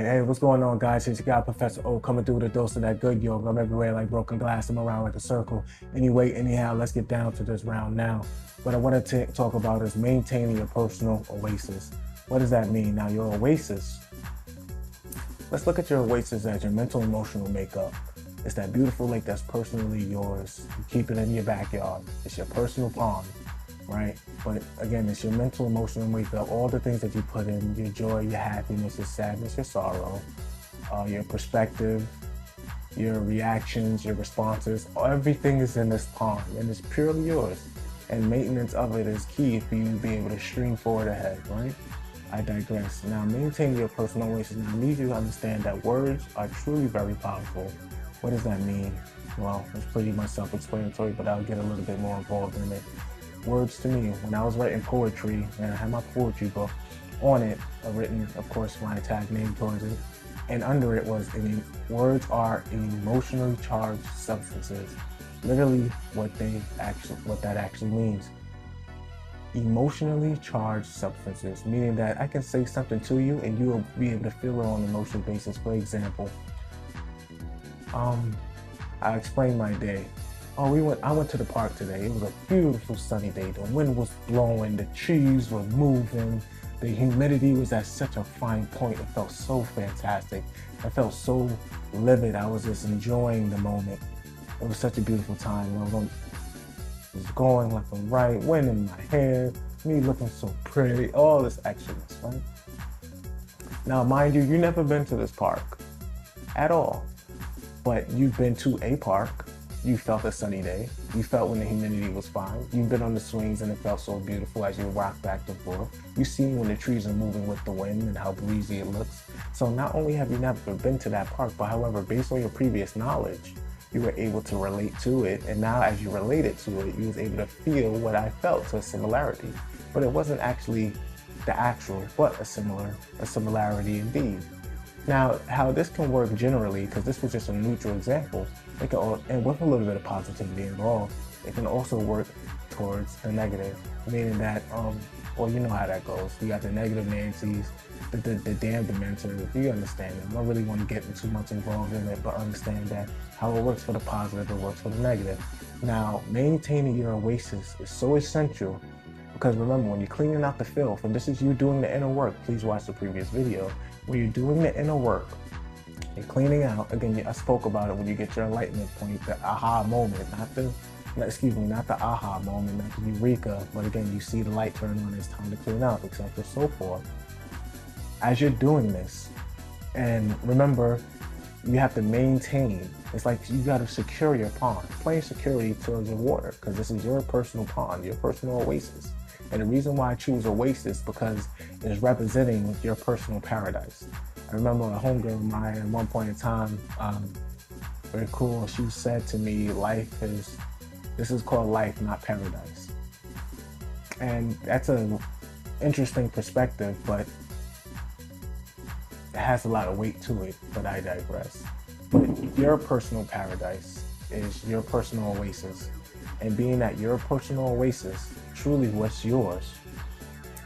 Hey, what's going on, guys? It's your guy, Professor O, coming through with a dose of that good yoga. I'm everywhere like broken glass. I'm around like a circle. Anyway, anyhow, let's get down to this round now. What I want to talk about is maintaining your personal oasis. What does that mean? Now, your oasis, let's look at your oasis as your mental emotional makeup. It's that beautiful lake that's personally yours. You keep it in your backyard. It's your personal pond, right? But again, it's your mental emotional makeup, all the things that you put in, your joy, your happiness, your sadness, your sorrow, your perspective, your reactions, your responses, everything is in this pond and it's purely yours. And maintenance of it is key for you to be able to stream forward ahead, right? I digress. Now, maintaining your personal oasis. Now, I need you to understand that words are truly very powerful. What does that mean? Well, it's pretty much self-explanatory, but I'll get a little bit more involved in it. Words to me, when I was writing poetry, and I had my poetry book, on it, written, of course, my tag name towards it, and under it was, words are emotionally charged substances. Literally, what that actually means. Emotionally charged substances, meaning that I can say something to you and you will be able to feel it on an emotional basis. For example, I explained my day. I went to the park today. It was a beautiful sunny day. The wind was blowing, the trees were moving, the humidity was at such a fine point. It felt so fantastic. I felt so livid. I was just enjoying the moment. It was such a beautiful time. I was going left and right, wind in my hair, me looking so pretty, all this extraness, right? Now, mind you, you've never been to this park at all, but you've been to a park. You felt a sunny day. You felt when the humidity was fine. You've been on the swings and it felt so beautiful as you rock back and forth. You've seen when the trees are moving with the wind and how breezy it looks. So not only have you never been to that park, but however, based on your previous knowledge, you were able to relate to it. And now as you related to it, you was able to feel what I felt, to a similarity. But it wasn't actually the actual, but a similarity indeed. Now, how this can work generally, because this was just a neutral example, and with a little bit of positivity involved, it can also work towards the negative, meaning that, well, you know how that goes. You got the negative Nancy's, the damn dementors. You understand it. I don't really want to get too much involved in it, but understand that how it works for the positive, it works for the negative. Now, maintaining your oasis is so essential because remember, when you're cleaning out the filth, and this is you doing the inner work, please watch the previous video. When you're doing the inner work, you're cleaning out, again, I spoke about it when you get your enlightenment point, the aha moment, not the aha moment, not the eureka, but again, you see the light turn on, it's time to clean out, etc. so forth. As you're doing this, and remember, you have to maintain, it's like you got to secure your pond, playing security towards your water, because this is your personal pond, your personal oasis. And the reason why I choose oasis because it's representing your personal paradise. I remember a homegirl of mine at one point in time, very cool, she said to me, this is called life, not paradise. And that's an interesting perspective, but it has a lot of weight to it, but I digress. But your personal paradise is your personal oasis. And being that your personal oasis, truly what's yours,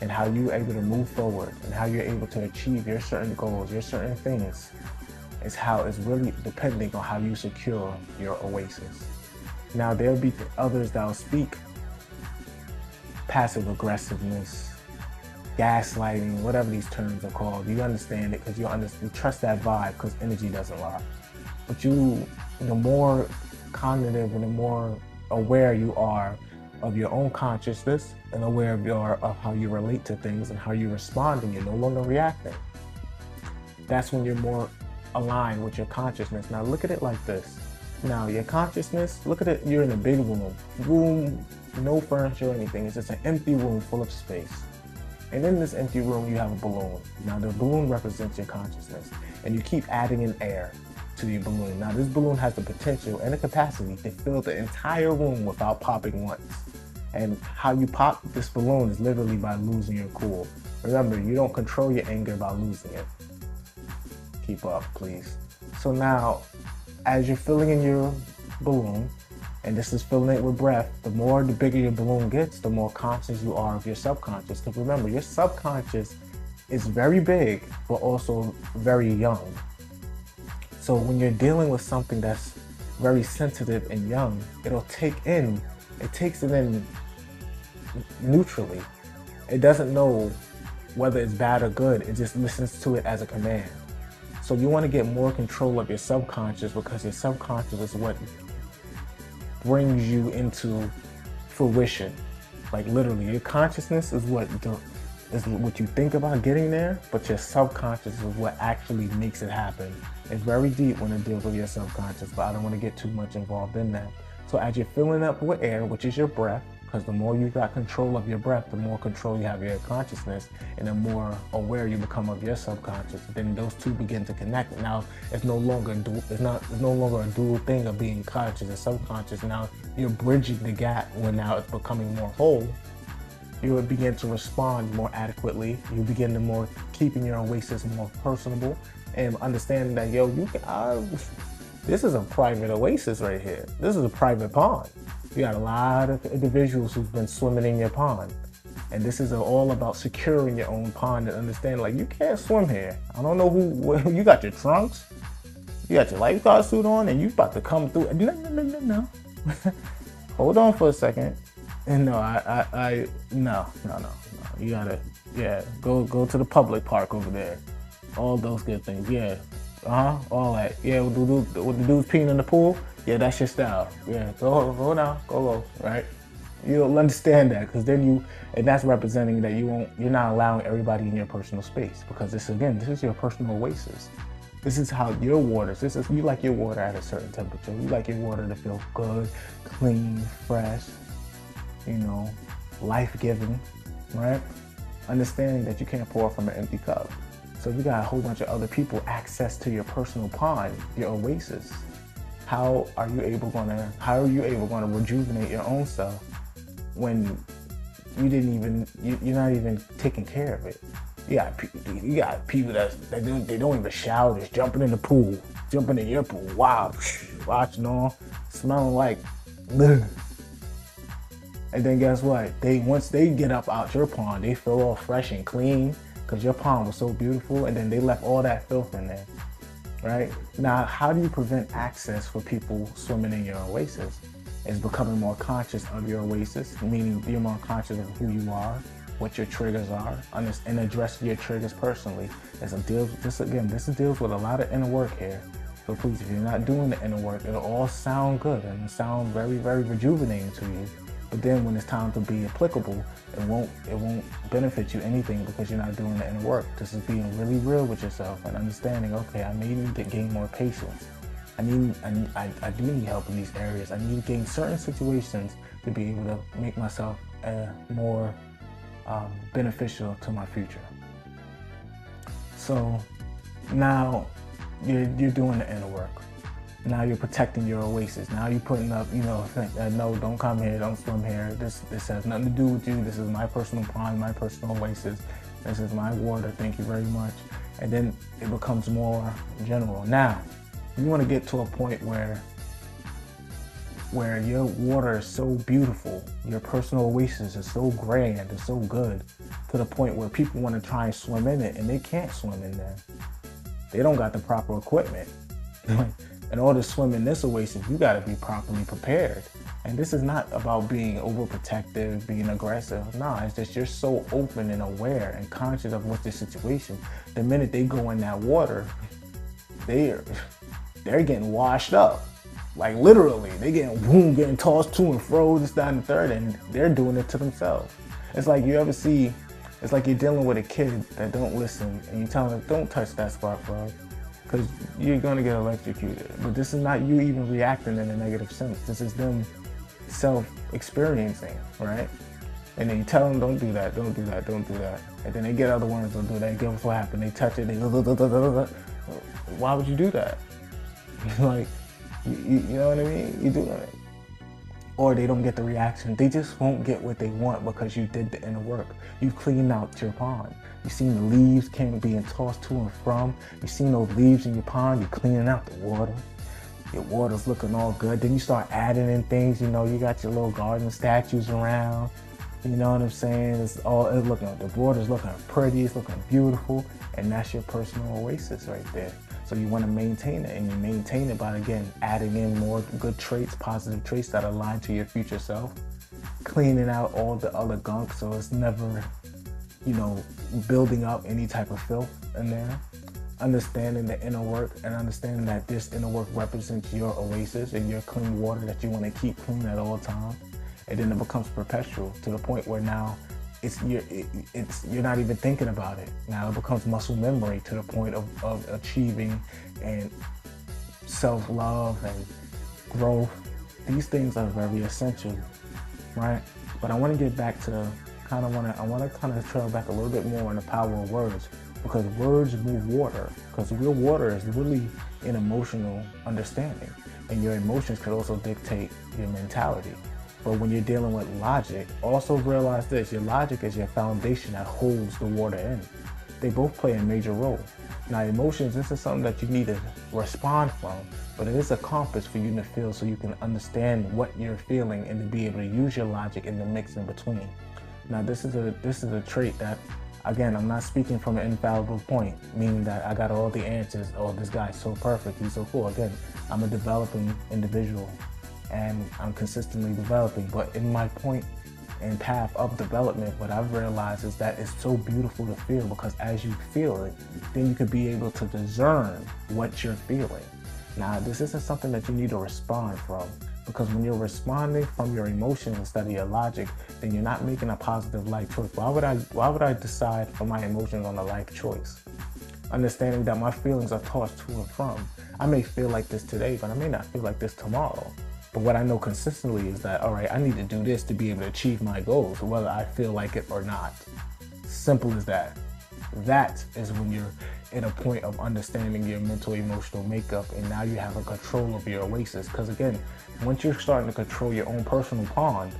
and how you're able to move forward, and how you're able to achieve your certain goals, your certain things, is how it's really depending on how you secure your oasis. Now, there'll be others that will speak passive aggressiveness, gaslighting, whatever these terms are called. You understand it because you trust that vibe because energy doesn't lie. But the more cognitive and the more aware you are of your own consciousness and aware of how you relate to things and how you respond, and you're no longer reacting, that's when you're more aligned with your consciousness. Now look at it like this. Now your consciousness, look at it, you're in a big room, no furniture or anything. It's just an empty room full of space. And in this empty room, you have a balloon. Now the balloon represents your consciousness, and you keep adding in air to your balloon. Now this balloon has the potential and the capacity to fill the entire room without popping once. And how you pop this balloon is literally by losing your cool. Remember, you don't control your anger by losing it. Keep up, please. So now, as you're filling in your balloon, and this is filling it with breath, the bigger your balloon gets, the more conscious you are of your subconscious. Because remember, your subconscious it's very big, but also very young. So when you're dealing with something that's very sensitive and young, it takes it in neutrally. It doesn't know whether it's bad or good. It just listens to it as a command. So you want to get more control of your subconscious, because your subconscious is what brings you into fruition. Like literally, your consciousness is what you think about getting there, but your subconscious is what actually makes it happen. It's very deep when it deals with your subconscious, but I don't want to get too much involved in that. So as you're filling up with air, which is your breath, because the more you got control of your breath, the more control you have of your consciousness, and the more aware you become of your subconscious. Then those two begin to connect. Now it's no longer a dual thing of being conscious and subconscious. Now you're bridging the gap where now it's becoming more whole. You would begin to respond more adequately. You begin to more keeping your oasis more personable, and understanding that this is a private oasis right here. This is a private pond. You got a lot of individuals who've been swimming in your pond. And this is all about securing your own pond and understand, like, you can't swim here. I don't know you got your trunks, you got your lifeguard suit on, and you about to come through. No. Hold on for a second. And no. You gotta, go to the public park over there. All those good things, yeah. All that. Yeah, with the dudes peeing in the pool, yeah, that's your style. Yeah, go now, go, right? You'll understand that, because then and that's representing that you're not allowing everybody in your personal space, because this is your personal oasis. This is how your waters, you like your water at a certain temperature. You like your water to feel good, clean, fresh, life-giving, right? Understanding that you can't pour from an empty cup. So if you got a whole bunch of other people access to your personal pond, your oasis, how are you able going to rejuvenate your own self when you're not even taking care of it? You got people they don't even shower, just jumping in the pool, jumping in your pool, wow, watching on, smelling like, ugh. And then guess what? Once they get up out your pond, they feel all fresh and clean, because your pond was so beautiful, and then they left all that filth in there, right? Now, how do you prevent access for people swimming in your oasis? Is becoming more conscious of your oasis, meaning you're more conscious of who you are, what your triggers are, and address your triggers personally. This deals with a lot of inner work here. So please, if you're not doing the inner work, it'll all sound good and sound very, very rejuvenating to you. But then when it's time to be applicable, it won't benefit you anything, because you're not doing the inner work. This is being really real with yourself and understanding, okay, I may need to gain more patience. I do need help in these areas. I need to gain certain situations to be able to make myself more beneficial to my future. So now you're doing the inner work. Now you're protecting your oasis. Now you're putting up, no, don't come here, don't swim here. This has nothing to do with you. This is my personal pond, my personal oasis. This is my water, thank you very much. And then it becomes more general. Now, you want to get to a point where your water is so beautiful, your personal oasis is so grand and so good, to the point where people want to try and swim in it, and they can't swim in there. They don't got the proper equipment. In order to swim in this oasis, you got to be properly prepared. And this is not about being overprotective, being aggressive. No, it's just you're so open and aware and conscious of what's the situation. The minute they go in that water, they're getting washed up. Like literally, they getting tossed to and fro, this, that, and the third, and they're doing it to themselves. It's like it's like you're dealing with a kid that don't listen, and you tell them, don't touch that spot, bro, because you're gonna get electrocuted. But this is not you even reacting in a negative sense. This is them self-experiencing, right? And then you tell them, don't do that, don't do that, don't do that. And then they get other ones, don't do that. Guess what happened? They touch it, why would you do that? Like, you know what I mean? You doing it. Or they don't get the reaction. They just won't get what they want because you did the inner work. You cleaned out your pond. You seen the leaves being tossed to and from. You seen those leaves in your pond. You're cleaning out the water. Your water's looking all good. Then you start adding in things. You got your little garden statues around. You know what I'm saying? It's looking, the border's looking pretty, it's looking beautiful, and that's your personal oasis right there. So you want to maintain it, and you maintain it by, again, adding in more good traits, positive traits that align to your future self, cleaning out all the other gunk so it's never, you know, building up any type of filth in there. Understanding the inner work and understanding that this inner work represents your oasis and your clean water that you want to keep clean at all times. And then it becomes perpetual to the point where now you're not even thinking about it. Now it becomes muscle memory to the point of achieving and self-love and growth. These things are very essential, right? But I want to get back to I want to kind of trail back a little bit more on the power of words, because words move water, because real water is really an emotional understanding, and your emotions could also dictate your mentality. But when you're dealing with logic, also realize this: your logic is your foundation that holds the water in. They both play a major role. Now, emotions, this is something that you need to respond from, but it is a compass for you to feel so you can understand what you're feeling and to be able to use your logic in the mix in between. Now, this is a trait that, again, I'm not speaking from an infallible point, meaning that I got all the answers. Oh, this guy's so perfect, he's so cool. Again, I'm a developing individual, and I'm consistently developing. But in my point and path of development, what I've realized is that it's so beautiful to feel, because as you feel it, then you could be able to discern what you're feeling. Now, this isn't something that you need to respond from, because when you're responding from your emotions instead of your logic, then you're not making a positive life choice. Why would I decide for my emotions on a life choice? Understanding that my feelings are tossed to and from. I may feel like this today, but I may not feel like this tomorrow. But what I know consistently is that, all right, I need to do this to be able to achieve my goals, whether I feel like it or not. Simple as that. That is when you're in a point of understanding your mental, emotional makeup, and now you have a control of your oasis. Because again, once you're starting to control your own personal pond,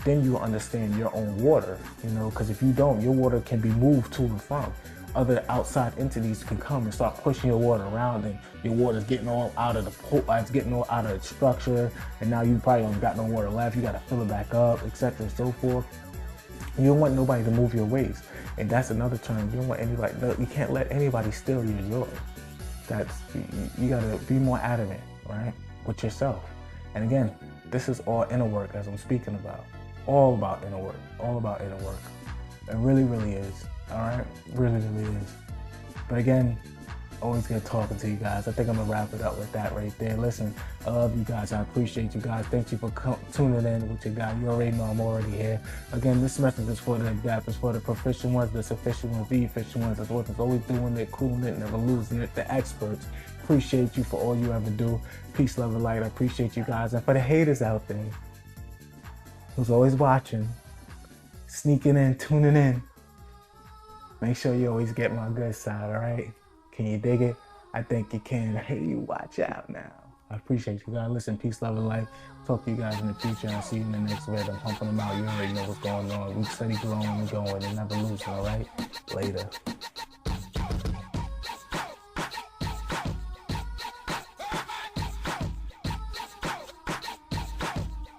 then you understand your own water, you know, because if you don't, your water can be moved to and from. Other outside entities can come and start pushing your water around, and your water's getting all out of it's getting all out of its structure, and now you probably don't got no water left. You got to fill it back up, etc. and so forth. You don't want nobody to move your ways, and that's another term. You don't want anybody. You can't let anybody steal your joy. You got to be more adamant, right, with yourself. And again, this is all inner work, as I'm speaking about. All about inner work. All about inner work. It really, really is. All right, really, really is. But again, always good talking to you guys. I think I'm gonna wrap it up with that right there. Listen, I love you guys. I appreciate you guys. Thank you for tuning in with your guy. You already know I'm already here. Again, this message is for the adapt. It's for the proficient ones, the sufficient ones, the efficient ones. That's what's always doing it, cooling it, never losing it. The experts. Appreciate you for all you ever do. Peace, love, and light. I appreciate you guys. And for the haters out there who's always watching, sneaking in, tuning in, make sure you always get my good side, all right? Can you dig it? I think you can. Hey, you watch out now. I appreciate you guys. Listen, peace, love, and life. Talk to you guys in the future. I'll see you in the next vid. I'm pumping them out. You already know what's going on. We steady growing and going and never losing, all right? Later.